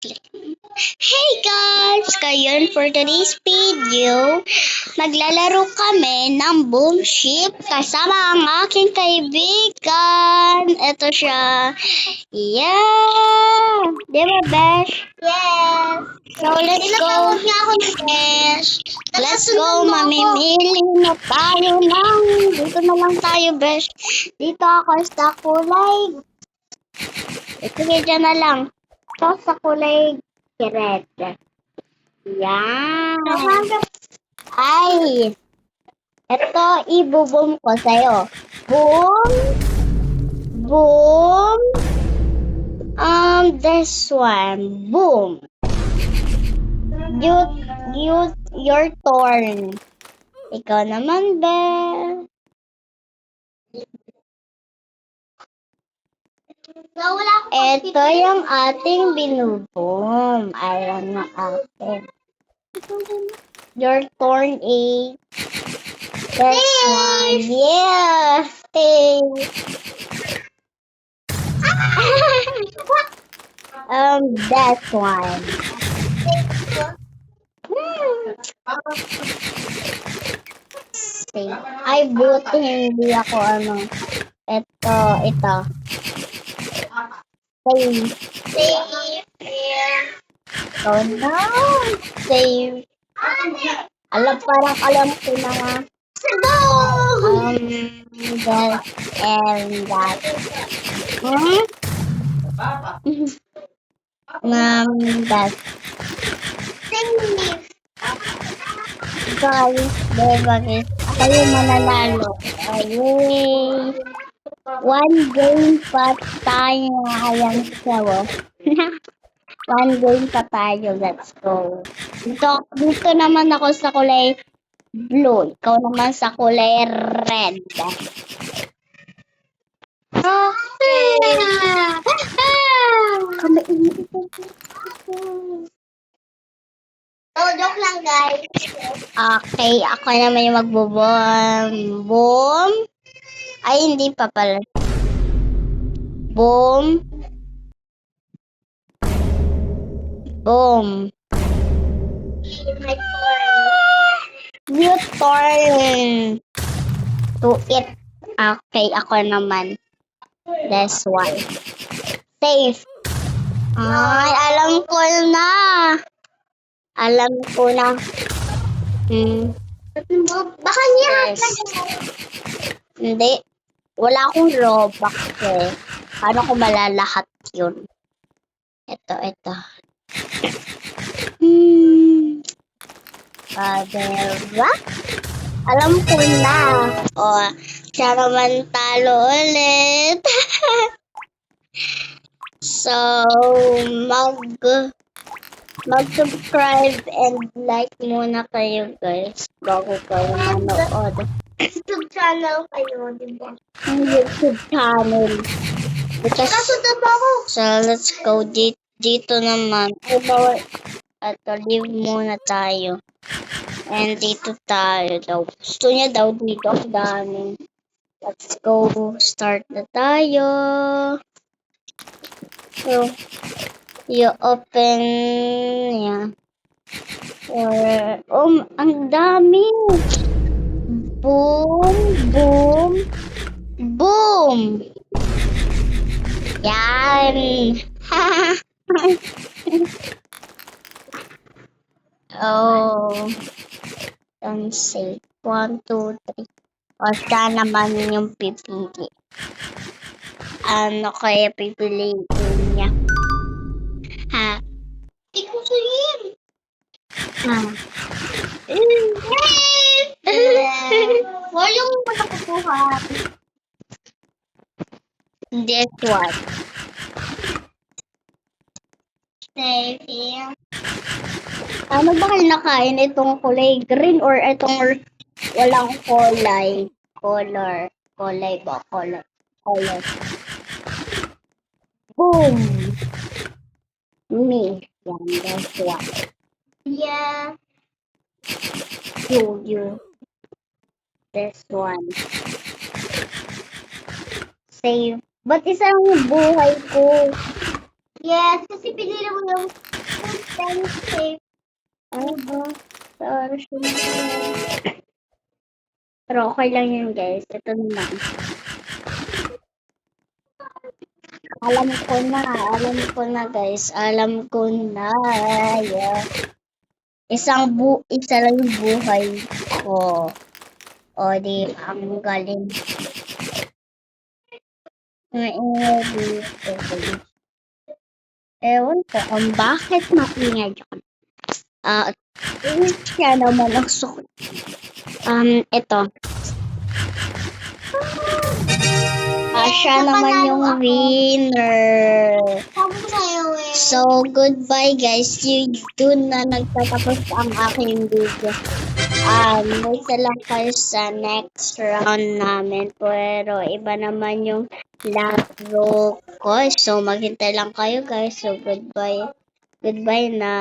Hey guys! Ngayon for today's video, maglalaro kami ng boom ship kasama ang aking kaibigan. Ito siya. Yeah! Di ba, Besh? Yes. So, let's go. Niya ako ng Besh. Let's go. Mamimili na tayo ng... Dito na lang tayo, Besh. Dito ako sa kulay. Sige, dyan na lang. Ito sa kulay red. Yan. Ay. Ito, ibubom ko sa'yo. Boom. Boom. This one. Boom. Your turn. Ikaw naman, be. Ito yung ating binubom. Ayan na atin. Your turn, 8. That's one. Yeah. Stay. That's one. Stay. Ay, buti hindi ako Ito. Save. Oh no. Save. Parang alam ko na nga. That and that. That. Guys, bakit? Kayo mananalo. Ayay. One game pa tayo. Ayan siya, One game pa tayo. Let's go. Dito naman ako sa kulay blue. Ikaw naman sa kulay red. Okay. Kami Oh, joke lang, guys. Okay, ako naman yung magbubom. Boom. Ay, hindi pa pala. Boom. Boom. You turn to it. Okay, ako naman. This one. Safe. Ay, alam ko na. Baka niya. Yes. Hindi. Wala akong Robux eh. Paano ko malalahat yun? Ito. Diba? Alam ko na. Siya naman talo ulit. So, mag-subscribe and like muna kayo, guys, bago kayo manood. YouTube channel kayo, diba? YouTube channel. Kasunod mo ako. So, let's go. Dito naman. Ito, leave muna tayo. And dito tayo daw. Gusto niya daw dito. Ang dami. Let's go. Start na tayo. So, you open. Yeah. Ang dami. Boom. Boom. Boom. Yan. Don't say. 1, 2, 3. O siya naman yung pipili. Ano kaya pipiliin niya? Ha? Ikusuyin. Wala mo pa nakukuha. This one. Save here. Ano ba kayo nakain? Itong kulay green or itong walang kulay? Kulay ba? Color. Boom! Me. Yan, that's one. Yeah. You. This one. Save. Ba't isang buhay ko? Yes, kasi pinili mo yung safe. Sorry, pero okay lang yun, guys. Ito naman. Alam ko na, guys. Alam ko na. Yeah. Isa lang yung buhay ko. O, di ba? Ang galing. Ewan ko kung bakit maingay yun. Siya naman ang sukot. Ito. Siya naman yung winner. Sabi ko sa'yo eh. So, goodbye guys. Doon na nagtatapos ang aking video. Wait na lang kayo sa next round namin. Pero, iba naman yung laro ko. So, maghintay lang kayo guys. So, goodbye. Goodbye na.